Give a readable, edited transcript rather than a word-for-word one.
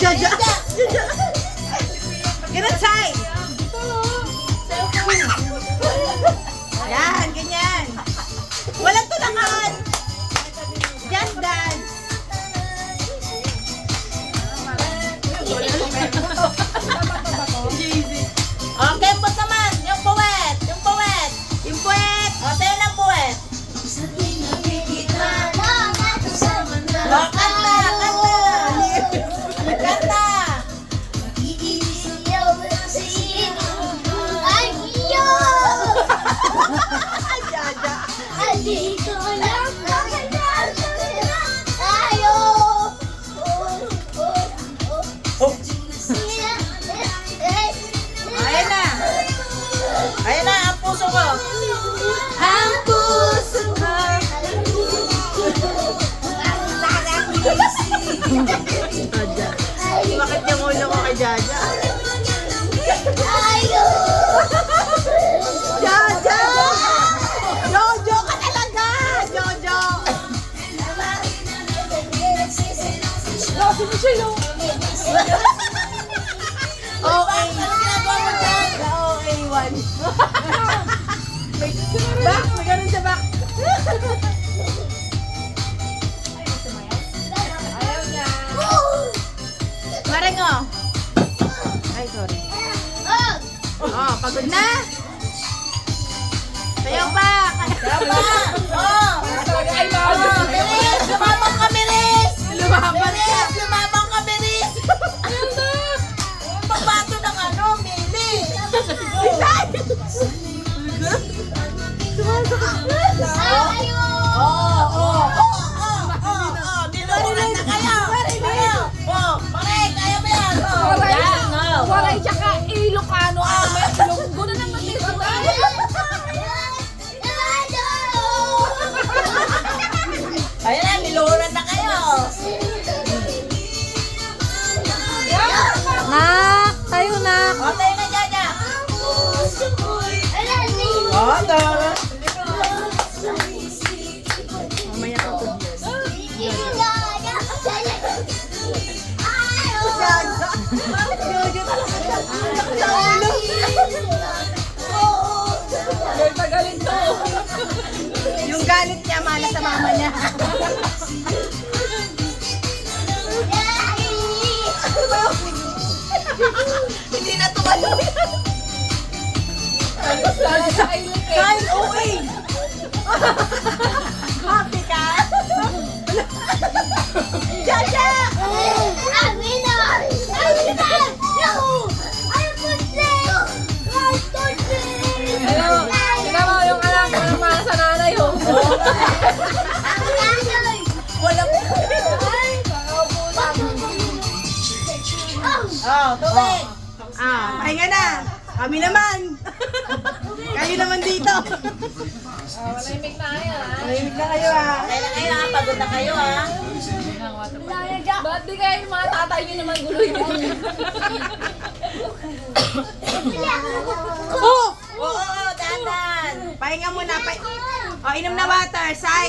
Jaja! Ganun, Sai! Yan, ganyan. Walang tulakan. Just dance. Okay, put naman. Yung puwet. Yung puwet. Yung puwet. O, sa'yo ng puwet. O, kanta. Kanta. Kanta. Jaja. Ayan na. Ayan na, ang puso ko. Ang puso ko. Jaja. Bakit yung ulo ko kay Jaja? Jaja! Jojo ka talaga! Jojo! Lasi mo siya yun. Okay. Ano ginagawa mo dyan? The OA1. Back! May ganun sa back. Ayaw niya. Marengo. Ay, sorry. Oh, pagod na. Sayaw pa. Sayaw pa. Oh. Ay, mama. Bilis! Lumabang ka, bilis! Lumabang ka. Lumabang ka, bilis! Ayaw na. Pagbato ng ano, Mili! Niluruan na kayo! Oh, Marek, ayaw mo yan! Waray tsaka Ilocano. May Ilonggo na naman dito. Ayan na, niluruan na kayo! Nak, tayo na. O, tayo na, Jaja! O, tara! Mamaya ka po. Jaja! Jojo talaga! Sa ulo! Galit to. Yung galit niya, mala sa mama niya. Hindi na tumalo yan. Lalo sa Ilocano. Kain, okay. Happy ka? Jaja! Ano? Tingnan mo yung anak mo ng mga sa nanay. Walang... Oh, tubig! Pahinga na! Kami naman! Kayo naman dito! Malamig na kayo, ha? Mahimik na kayo Kaya kayo pagod na kayo Ba't di kayo yung mga tatay nyo naman guloy nyo? Oo, dadan! Pahinga muna. Inom na water, Sai!